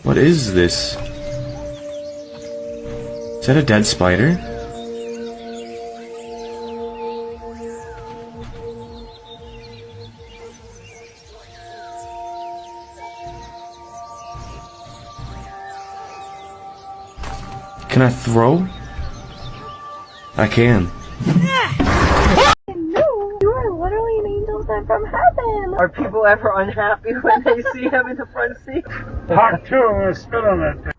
What is this? Is that a dead spider? Can I throw? I can. No, you are literally an angel sent from heaven. Are people ever unhappy when they see him in the front seat? Part 2, I'm gonna spit on that thing.